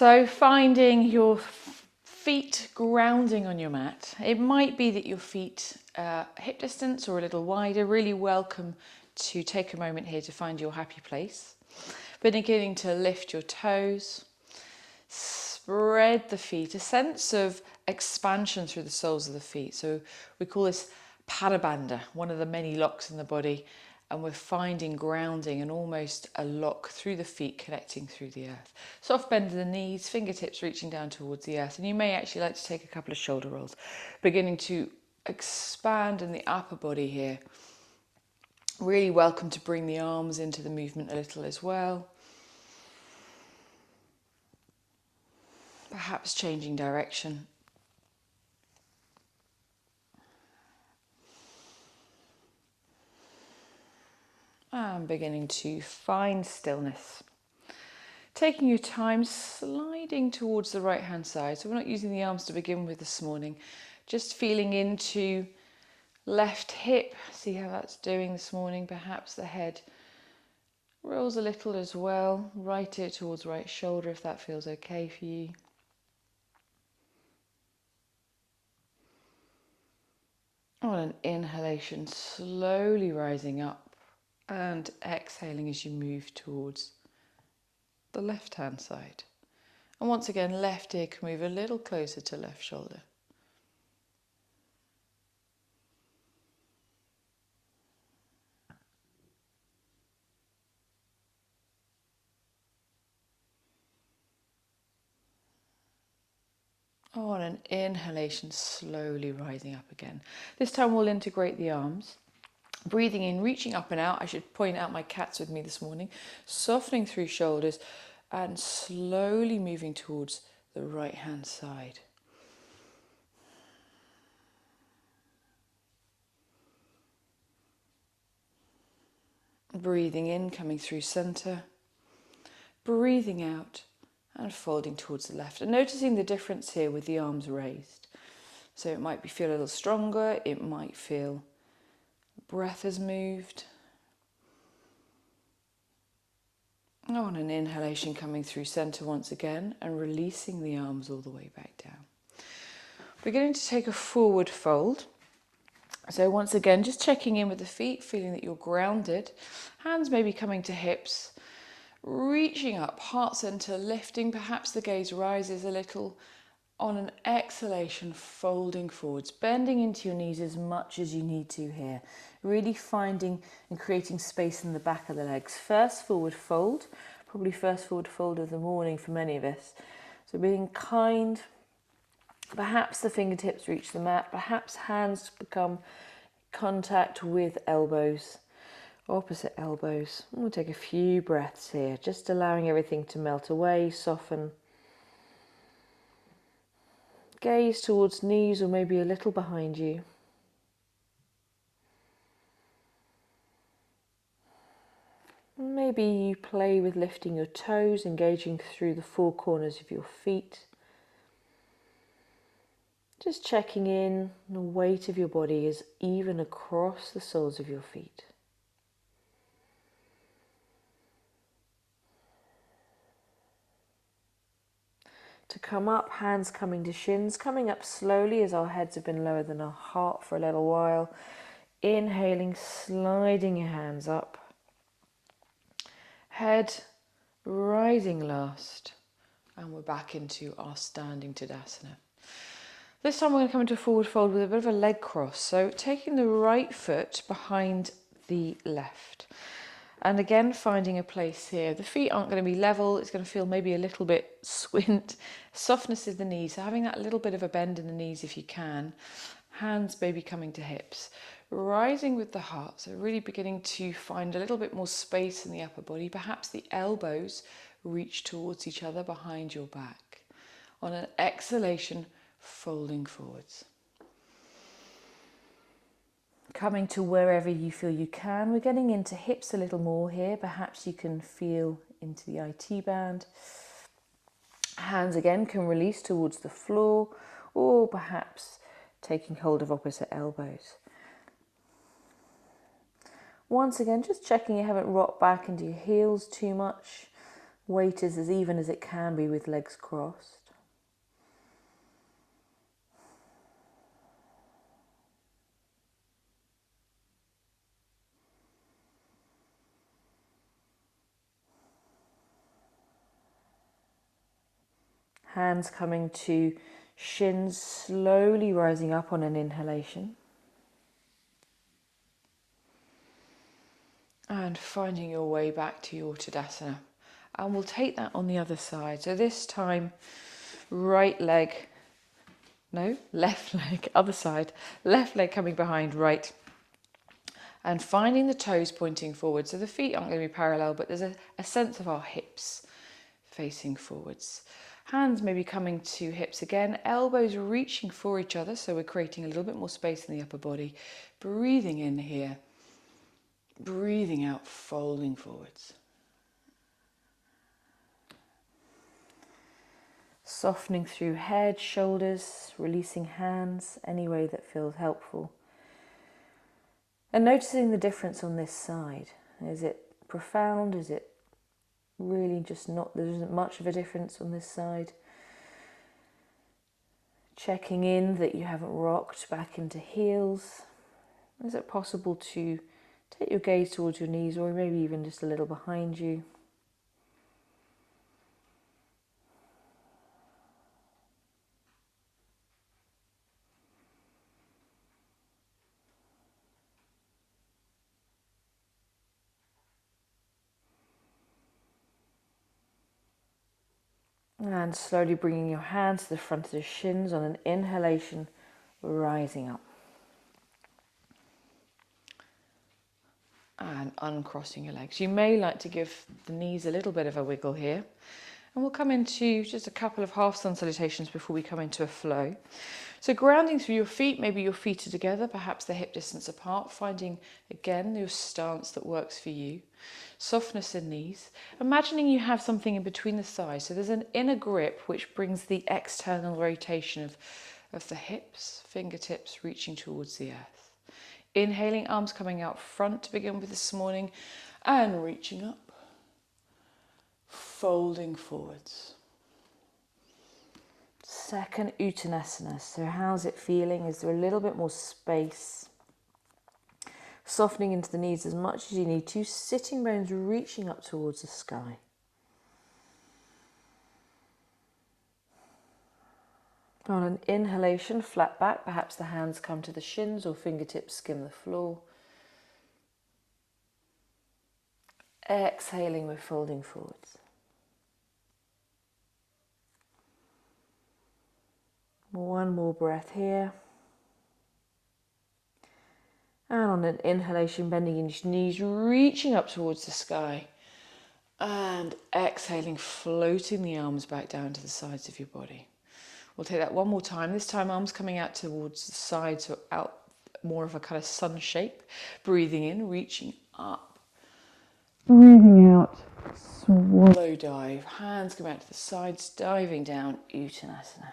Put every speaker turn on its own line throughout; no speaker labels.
So finding your feet grounding on your mat. It might be that your feet are hip distance or a little wider. Really welcome to take a moment here to find your happy place. Beginning to lift your toes, spread the feet, a sense of expansion through the soles of the feet. So we call this Padabandha, one of the many locks in the body, and we're finding grounding and almost a lock through the feet connecting through the earth. Soft bend of the knees, fingertips reaching down towards the earth, and you may actually like to take a couple of shoulder rolls, beginning to expand in the upper body here. Really welcome to bring the arms into the movement a little as well. Perhaps changing direction. And beginning to find stillness. Taking your time, sliding towards the right hand side. So we're not using the arms to begin with this morning. Just feeling into left hip. See how that's doing this morning. Perhaps the head rolls a little as well. Right ear towards right shoulder if that feels okay for you. On an inhalation, slowly rising up and exhaling as you move towards the left hand side. And once again, left ear can move a little closer to left shoulder. On an inhalation, slowly rising up again. This time we'll integrate the arms. Breathing in, reaching up and out. I should point out my cat's with me this morning. Softening through shoulders and slowly moving towards the right hand side. Breathing in, coming through center. Breathing out and folding towards the left. And noticing the difference here with the arms raised. So it might feel a little stronger. It might feel breath has moved. On an inhalation, coming through center once again and releasing the arms all the way back down. Beginning to take a forward fold. So once again, just checking in with the feet, feeling that you're grounded. Hands maybe coming to hips. Reaching up, heart center, lifting. Perhaps the gaze rises a little. On an exhalation, folding forwards, bending into your knees as much as you need to here. Really finding and creating space in the back of the legs. First forward fold, probably first forward fold of the morning for many of us. So being kind, perhaps the fingertips reach the mat, perhaps hands become contact with elbows, opposite elbows. We'll take a few breaths here, just allowing everything to melt away, soften. Gaze towards knees or maybe a little behind you. Maybe you play with lifting your toes, engaging through the four corners of your feet. Just checking in, the weight of your body is even across the soles of your feet. To come up, hands coming to shins, coming up slowly as our heads have been lower than our heart for a little while. Inhaling, sliding your hands up. Head rising last. And we're back into our standing Tadasana. This time we're going to come into a forward fold with a bit of a leg cross. So taking the right foot behind the left. And again, finding a place here. The feet aren't going to be level. It's going to feel maybe a little bit squint. Softness in the knees. So having that little bit of a bend in the knees if you can. Hands maybe coming to hips. Rising with the heart. So really beginning to find a little bit more space in the upper body. Perhaps the elbows reach towards each other behind your back. On an exhalation, folding forwards. Coming to wherever you feel you can. We're getting into hips a little more here. Perhaps you can feel into the IT band. Hands again can release towards the floor, or perhaps taking hold of opposite elbows. Once again, just checking you haven't rocked back into your heels too much. Weight is as even as it can be with legs crossed. Hands coming to shins, slowly rising up on an inhalation. And finding your way back to your Tadasana. And we'll take that on the other side. So this time, left leg, other side. Left leg coming behind right. And finding the toes pointing forward. So the feet aren't going to be parallel, but there's a sense of our hips facing forwards. Hands maybe coming to hips again, elbows reaching for each other, so we're creating a little bit more space in the upper body. Breathing in here, breathing out, folding forwards. Softening through head, shoulders, releasing hands, any way that feels helpful. And noticing the difference on this side. Is it profound? Is it really just not, there isn't much of a difference on this side? Checking in that you haven't rocked back into heels. Is it possible to take your gaze towards your knees or maybe even just a little behind you? And slowly bringing your hands to the front of the shins on an inhalation, rising up. And uncrossing your legs. You may like to give the knees a little bit of a wiggle here. And we'll come into just a couple of half sun salutations before we come into a flow. So grounding through your feet, maybe your feet are together, perhaps they're hip distance apart, finding again your stance that works for you. Softness in knees. Imagining you have something in between the thighs. So there's an inner grip which brings the external rotation of the hips, fingertips reaching towards the earth. Inhaling, arms coming out front to begin with this morning and reaching up. Folding forwards. Second Uttanasana. So how's it feeling? Is there a little bit more space? Softening into the knees as much as you need to. Sitting bones reaching up towards the sky. On an inhalation, flat back. Perhaps the hands come to the shins or fingertips skim the floor. Exhaling, we're folding forwards. One more breath here. And on an inhalation, bending in your knees, reaching up towards the sky. And exhaling, floating the arms back down to the sides of your body. We'll take that one more time. This time, arms coming out towards the side, so out more of a kind of sun shape. Breathing in, reaching up. Breathing out, swallow dive. Hands come out to the sides, diving down, Uttanasana.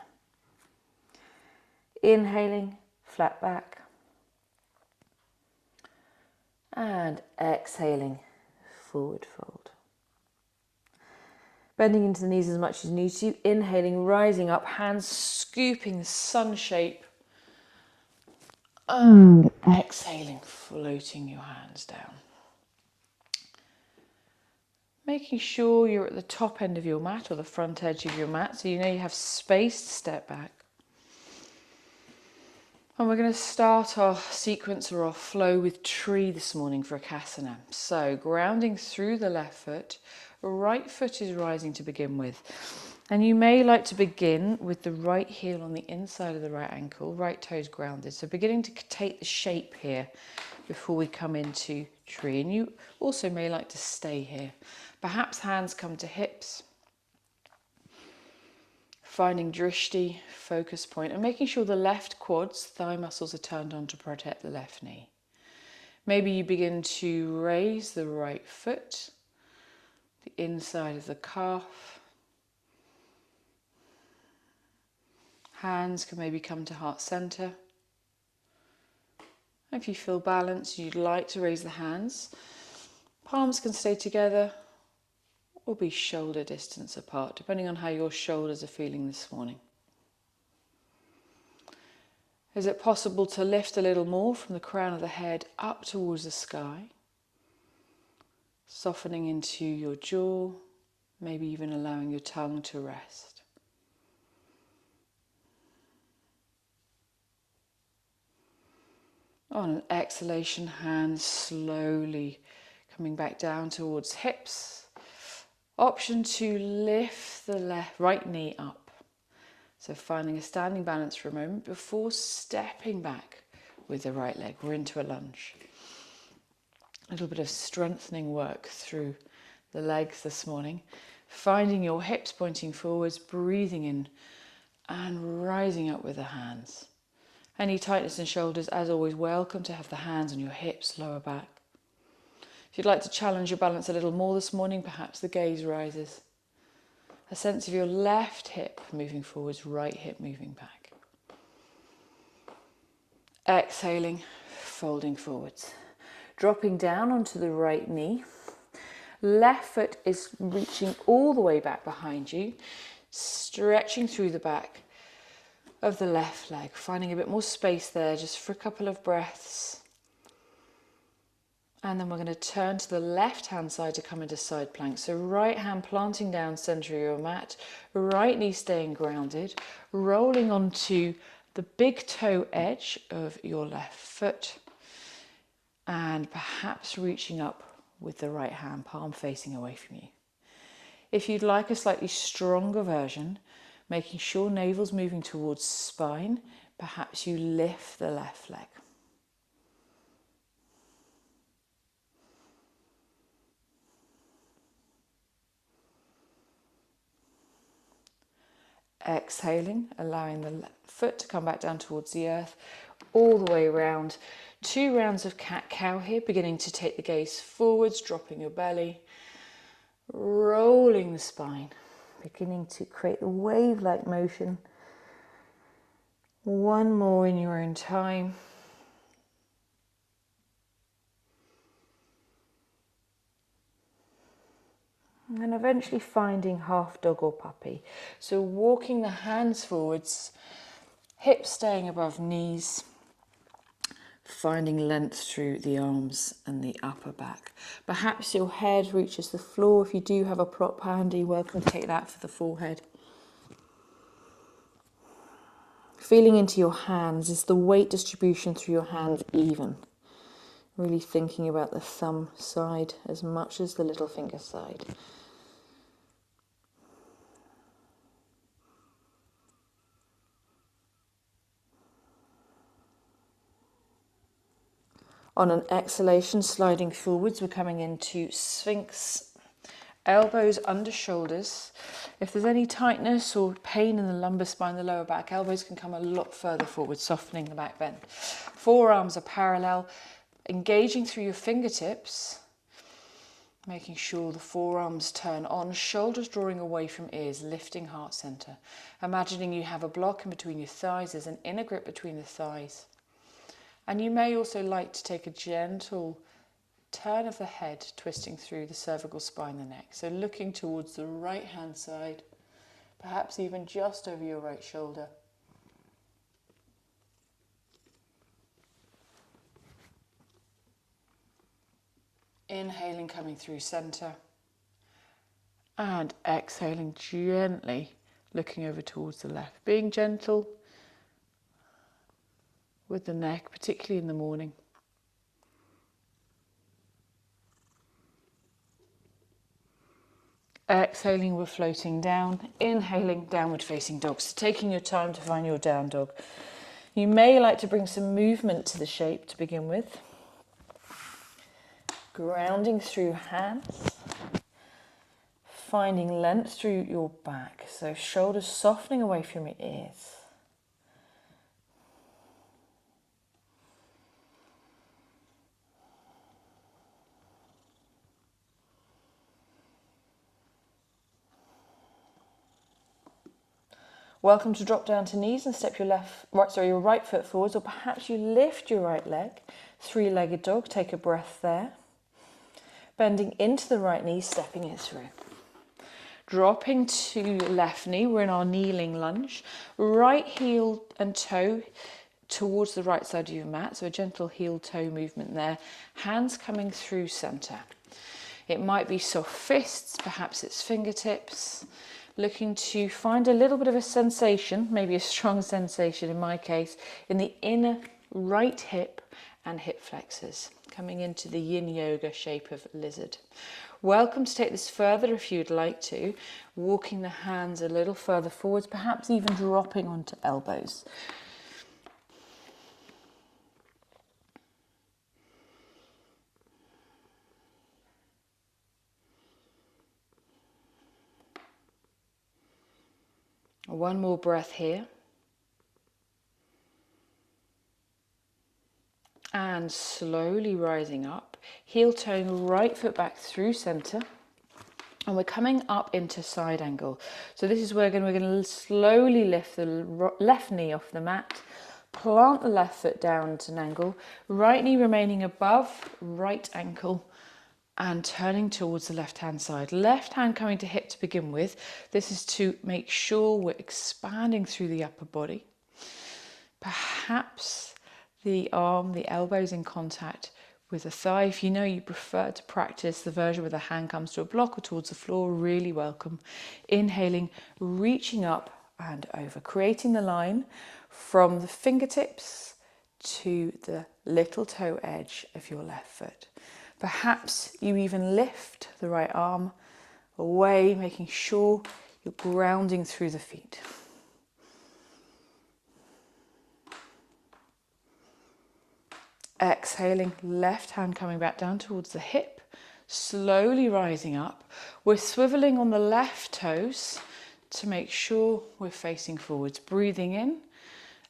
Inhaling, flat back. And exhaling, forward fold. Bending into the knees as much as you need to. Inhaling, rising up, hands scooping the sun shape. And exhaling, floating your hands down. Making sure you're at the top end of your mat or the front edge of your mat so you know you have space to step back. And we're going to start our sequence or our flow with tree this morning for Akasana. So grounding through the left foot, right foot is rising to begin with. And you may like to begin with the right heel on the inside of the right ankle, right toes grounded. So beginning to take the shape here before we come into tree. And you also may like to stay here. Perhaps hands come to hips. Finding drishti, focus point, and making sure the left quads, thigh muscles are turned on to protect the left knee. Maybe you begin to raise the right foot, the inside of the calf. Hands can maybe come to heart center. If you feel balanced, you'd like to raise the hands. Palms can stay together, or be shoulder distance apart, depending on how your shoulders are feeling this morning. Is it possible to lift a little more from the crown of the head up towards the sky, softening into your jaw, maybe even allowing your tongue to rest? On an exhalation, hands slowly coming back down towards hips. Option to lift the right knee up. So finding a standing balance for a moment before stepping back with the right leg. We're into a lunge. A little bit of strengthening work through the legs this morning. Finding your hips pointing forwards, breathing in and rising up with the hands. Any tightness in shoulders, as always, welcome to have the hands on your hips, lower back. If you'd like to challenge your balance a little more this morning, perhaps the gaze rises. A sense of your left hip moving forwards, right hip moving back. Exhaling, folding forwards. Dropping down onto the right knee. Left foot is reaching all the way back behind you, stretching through the back of the left leg, finding a bit more space there just for a couple of breaths. And then we're going to turn to the left hand side to come into side plank. So right hand planting down center of your mat, right knee staying grounded, rolling onto the big toe edge of your left foot, and perhaps reaching up with the right hand, palm facing away from you. If you'd like a slightly stronger version, making sure navel's moving towards spine, perhaps you lift the left leg. Exhaling, allowing the left foot to come back down towards the earth, all the way around. 2 rounds of cat-cow here, beginning to take the gaze forwards, dropping your belly, rolling the spine, beginning to create the wave-like motion. 1 more in your own time. And eventually finding half dog or puppy. So walking the hands forwards, hips staying above knees, finding length through the arms and the upper back. Perhaps your head reaches the floor. If you do have a prop handy, welcome to take that for the forehead. Feeling into your hands, is the weight distribution through your hands even? Really thinking about the thumb side as much as the little finger side. On an exhalation, sliding forwards, we're coming into Sphinx Elbows under shoulders. If there's any tightness or pain in the lumbar spine, the lower back, elbows can come a lot further forward, softening the back bend. Forearms are parallel, engaging through your fingertips, making sure the forearms turn on, shoulders drawing away from ears, lifting heart center. Imagining you have a block in between your thighs, there's an inner grip between the thighs. And you may also like to take a gentle turn of the head, twisting through the cervical spine and the neck. So looking towards the right hand side, perhaps even just over your right shoulder. Inhaling, coming through center. And exhaling gently, looking over towards the left. Being gentle with the neck, particularly in the morning. Exhaling, we're floating down. Inhaling, downward facing dog. So taking your time to find your down dog. You may like to bring some movement to the shape to begin with. Grounding through hands. Finding length through your back. So shoulders softening away from your ears. Welcome to drop down to knees and step your your right foot forwards, or perhaps you lift your right leg, 3-legged dog. Take a breath there. Bending into the right knee, stepping it through. Dropping to left knee, we're in our kneeling lunge. Right heel and toe towards the right side of your mat, so a gentle heel-toe movement there. Hands coming through center. It might be soft fists, perhaps it's fingertips. Looking to find a little bit of a sensation, maybe a strong sensation in my case, in the inner right hip and hip flexors, coming into the yin yoga shape of lizard. Welcome to take this further if you'd like to, walking the hands a little further forwards, perhaps even dropping onto elbows. One more breath here. And slowly rising up, heel toeing right foot back through center. And we're coming up into side angle. So this is where we're going to slowly lift the left knee off the mat, plant the left foot down to an angle, right knee remaining above right ankle, and turning towards the left hand side. Left hand coming to hip to begin with. This is to make sure we're expanding through the upper body. Perhaps the arm, the elbows in contact with the thigh. If you know you prefer to practice the version where the hand comes to a block or towards the floor, really welcome. Inhaling, reaching up and over, creating the line from the fingertips to the little toe edge of your left foot. Perhaps you even lift the right arm away, making sure you're grounding through the feet. Exhaling, left hand coming back down towards the hip, slowly rising up. We're swiveling on the left toes to make sure we're facing forwards. Breathing in,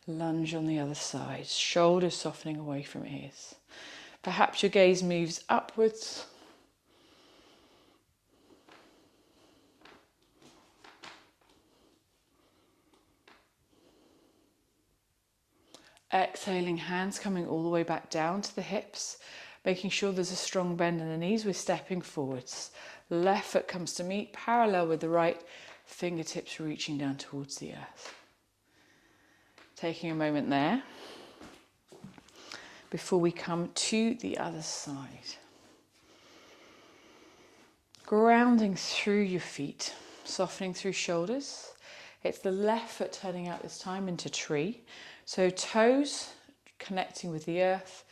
lunge on the other side, shoulders softening away from ears. Perhaps your gaze moves upwards. Exhaling, hands coming all the way back down to the hips, making sure there's a strong bend in the knees. We're stepping forwards. Left foot comes to meet, parallel with the right, fingertips reaching down towards the earth. Taking a moment there before we come to the other side. Grounding through your feet, softening through shoulders. It's the left foot turning out this time into tree. So toes connecting with the earth,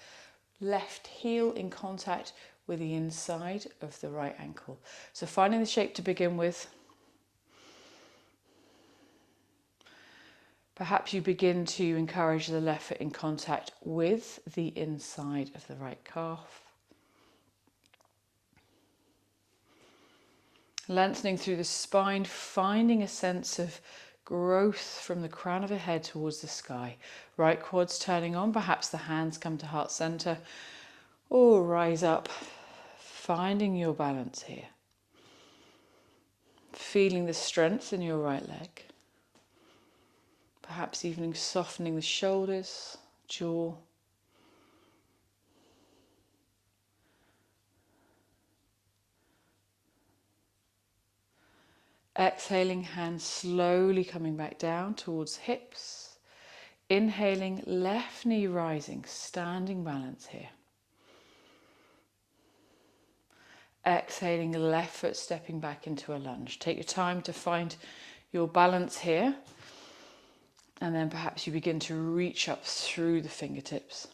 left heel in contact with the inside of the right ankle. So finding the shape to begin with. Perhaps you begin to encourage the left foot in contact with the inside of the right calf. Lengthening through the spine, finding a sense of growth from the crown of the head towards the sky. Right quads turning on, perhaps the hands come to heart center, or rise up, finding your balance here. Feeling the strength in your right leg. Perhaps even softening the shoulders, jaw. Exhaling, hands slowly coming back down towards hips. Inhaling, left knee rising, standing balance here. Exhaling, left foot stepping back into a lunge. Take your time to find your balance here. And then perhaps you begin to reach up through the fingertips.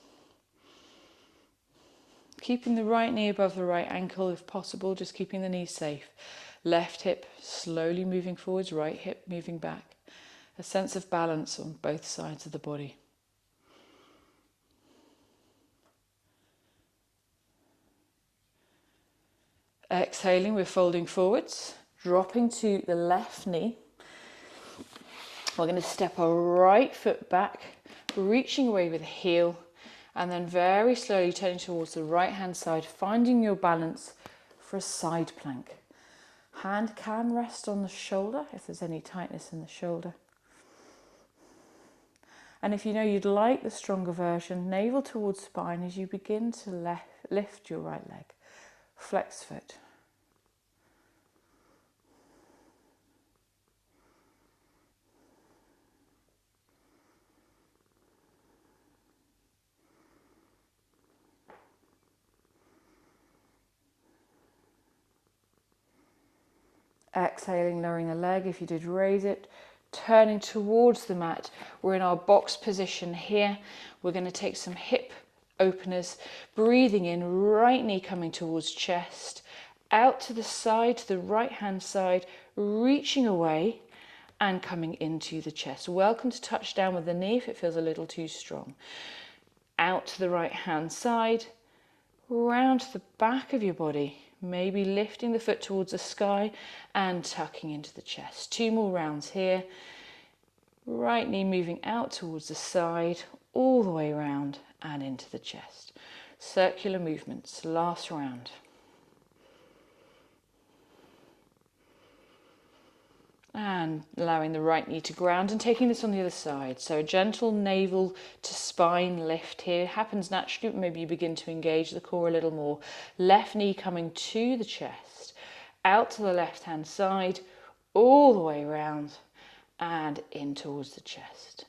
Keeping the right knee above the right ankle if possible, just keeping the knee safe. Left hip slowly moving forwards, right hip moving back. A sense of balance on both sides of the body. Exhaling, we're folding forwards, dropping to the left knee. We're going to step our right foot back, reaching away with the heel, and then very slowly turning towards the right hand side, finding your balance for a side plank. Hand can rest on the shoulder if there's any tightness in the shoulder. And if you know you'd like the stronger version, navel towards spine as you begin to lift your right leg. Flex foot. Exhaling, lowering the leg if you did raise it. Turning towards the mat. We're in our box position here. We're going to take some hip openers. Breathing in, right knee coming towards chest. Out to the side, to the right hand side, reaching away and coming into the chest. Welcome to touch down with the knee if it feels a little too strong. Out to the right hand side, round to the back of your body. Maybe lifting the foot towards the sky and tucking into the chest. 2 more rounds here. Right knee moving out towards the side, all the way around and into the chest. Circular movements, last round. And allowing the right knee to ground and taking this on the other side. So a gentle navel to spine lift here. Happens naturally, but maybe you begin to engage the core a little more. Left knee coming to the chest, out to the left hand side, all the way around and in towards the chest.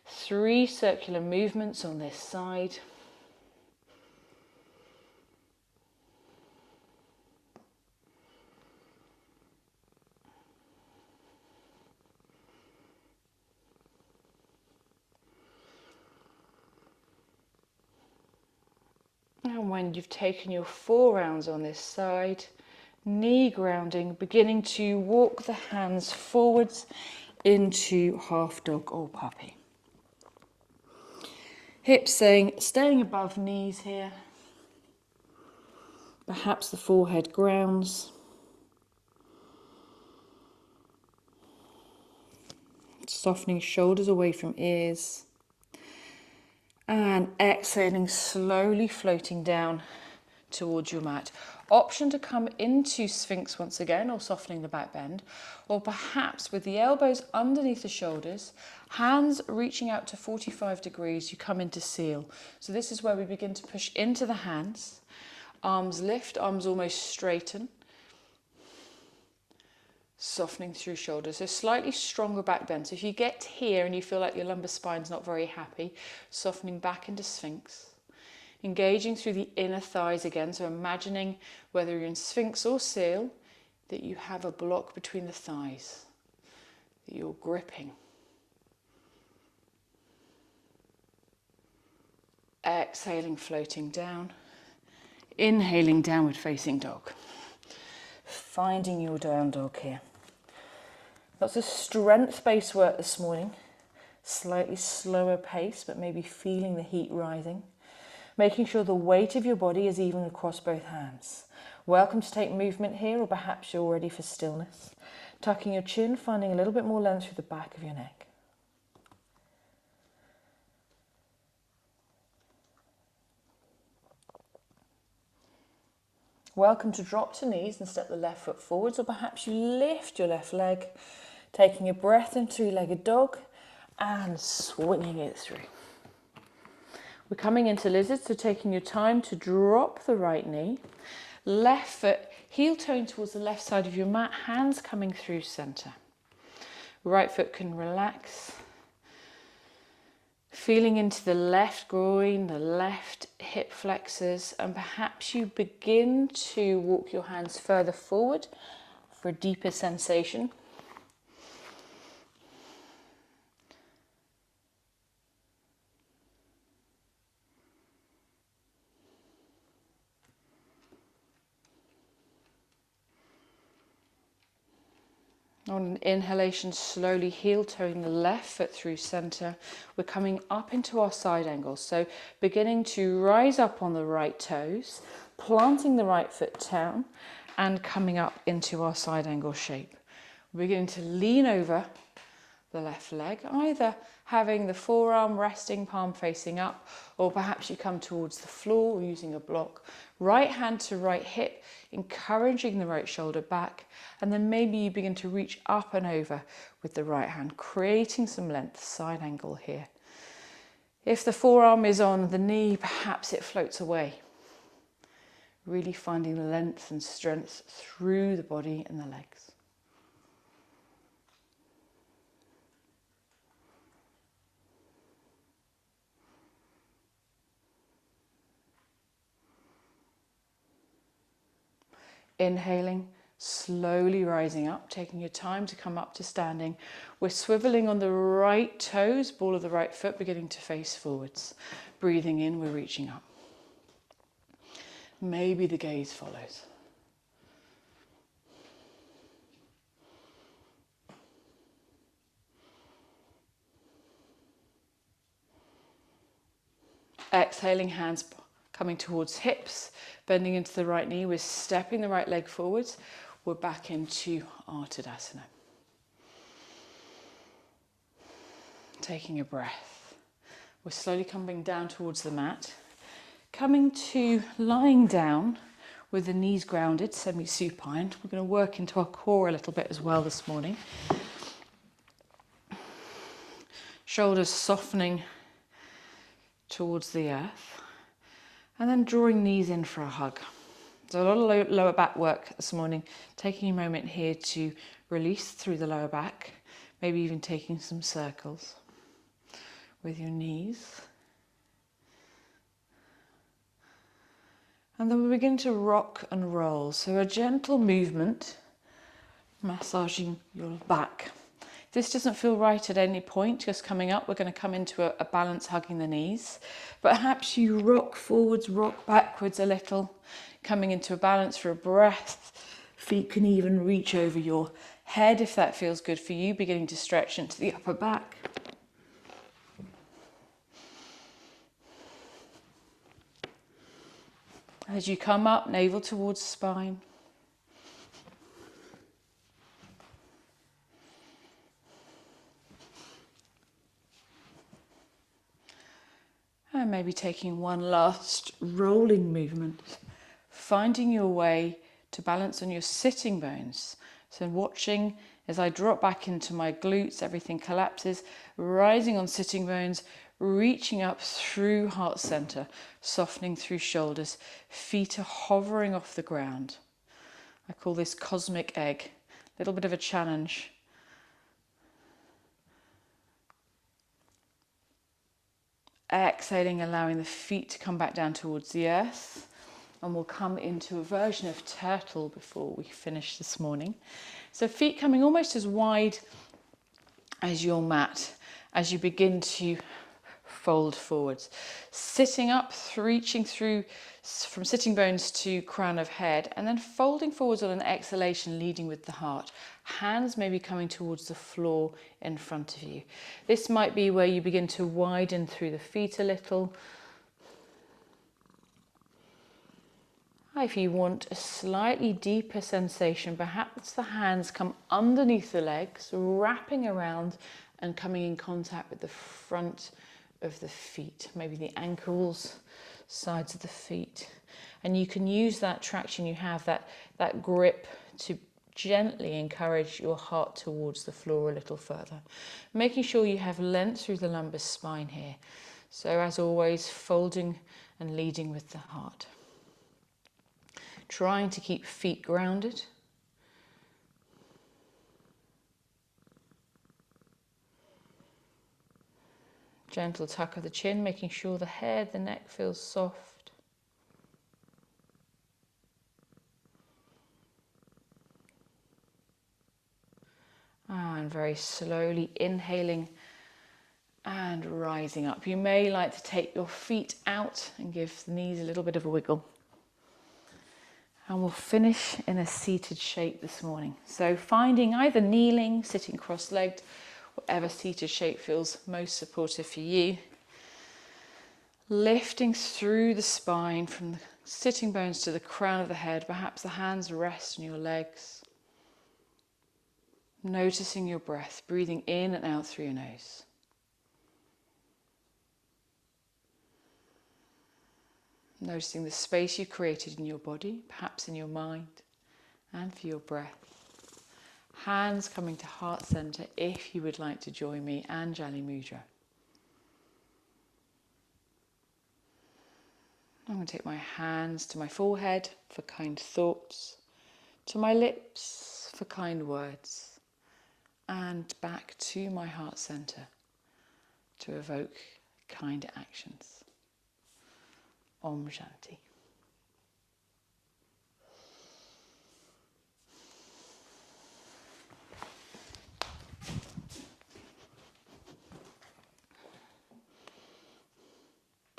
3 circular movements on this side. And when you've taken your 4 rounds on this side, knee grounding, beginning to walk the hands forwards into half dog or puppy. Hips staying above knees here. Perhaps the forehead grounds. Softening shoulders away from ears. And exhaling, slowly floating down towards your mat. Option to come into Sphinx once again, or softening the back bend, or perhaps with the elbows underneath the shoulders, hands reaching out to 45 degrees, you come into Seal. So this is where we begin to push into the hands. Arms lift, arms almost straighten. Softening through shoulders, so slightly stronger back bend. So if you get here and you feel like your lumbar spine's not very happy, softening back into Sphinx. Engaging through the inner thighs again, so imagining whether you're in Sphinx or Seal, that you have a block between the thighs, that you're gripping. Exhaling, floating down. Inhaling, downward facing dog. Finding your down dog here. Lots of strength-based work this morning. Slightly slower pace, but maybe feeling the heat rising. Making sure the weight of your body is even across both hands. Welcome to take movement here, or perhaps you're ready for stillness. Tucking your chin, finding a little bit more length through the back of your neck. Welcome to drop to knees and step the left foot forwards, or perhaps you lift your left leg, taking a breath in three-legged dog and swinging it through. We're coming into lizard, so taking your time to drop the right knee, left foot, heel toeing towards the left side of your mat, hands coming through center. Right foot can relax. Feeling into the left groin, the left hip flexors, and perhaps you begin to walk your hands further forward for a deeper sensation. On an inhalation, slowly heel toeing the left foot through center. We're coming up into our side angle. So beginning to rise up on the right toes, planting the right foot down and coming up into our side angle shape. We're beginning to lean over the left leg, either having the forearm resting, palm facing up, or perhaps you come towards the floor using a block. Right hand to right hip, encouraging the right shoulder back, and then maybe you begin to reach up and over with the right hand, creating some length, side angle here. If the forearm is on the knee, perhaps it floats away. Really finding length and strength through the body and the legs. Inhaling, Slowly rising up, taking your time to come up to standing. We're swiveling on the right toes, ball of the right foot beginning to face forwards. Breathing in, we're reaching up. Maybe the gaze follows. Exhaling, hands coming towards hips, bending into the right knee. We're stepping the right leg forwards. We're back into our Tadasana. Taking a breath. We're slowly coming down towards the mat. Coming to lying down with the knees grounded, semi-supine. We're going to work into our core a little bit as well this morning. Shoulders softening towards the earth. And then drawing knees in for a hug. So a lot of lower back work this morning. Taking a moment here to release through the lower back. Maybe even taking some circles with your knees. And then we begin to rock and roll. So a gentle movement, massaging your back. If this doesn't feel right at any point, just coming up, we're going to come into a balance, hugging the knees. Perhaps you rock forwards, rock backwards a little, coming into a balance for a breath. Feet can even reach over your head if that feels good for you, beginning to stretch into the upper back. As you come up, navel towards the spine. And maybe taking one last rolling movement, finding your way to balance on your sitting bones. So watching as I drop back into my glutes, everything collapses, rising on sitting bones, reaching up through heart center, softening through shoulders, feet are hovering off the ground. I call this cosmic egg, a little bit of a challenge. Exhaling, allowing the feet to come back down towards the earth. And we'll come into a version of turtle before we finish this morning. So feet coming almost as wide as your mat as you begin to fold forwards. Sitting up, reaching through from sitting bones to crown of head, and then folding forwards on an exhalation, leading with the heart. Hands maybe coming towards the floor in front of you. This might be where you begin to widen through the feet a little. If you want a slightly deeper sensation, perhaps the hands come underneath the legs, wrapping around and coming in contact with the front of the feet, maybe the ankles, sides of the feet. And you can use that traction you have, that grip, to gently encourage your heart towards the floor a little further. Making sure you have length through the lumbar spine here. So as always, folding and leading with the heart. Trying to keep feet grounded. Gentle tuck of the chin, making sure the head, the neck feels soft. And very slowly inhaling and rising up. You may like to take your feet out and give the knees a little bit of a wiggle. And we'll finish in a seated shape this morning. So finding either kneeling, sitting cross-legged, whatever seated shape feels most supportive for you. Lifting through the spine from the sitting bones to the crown of the head. Perhaps the hands rest on your legs. Noticing your breath, breathing in and out through your nose. Noticing the space you created in your body, perhaps in your mind, and for your breath. Hands coming to heart center if you would like to join me, Anjali Mudra. I'm going to take my hands to my forehead for kind thoughts, to my lips for kind words, and back to my heart center to evoke kind actions. Om Shanti.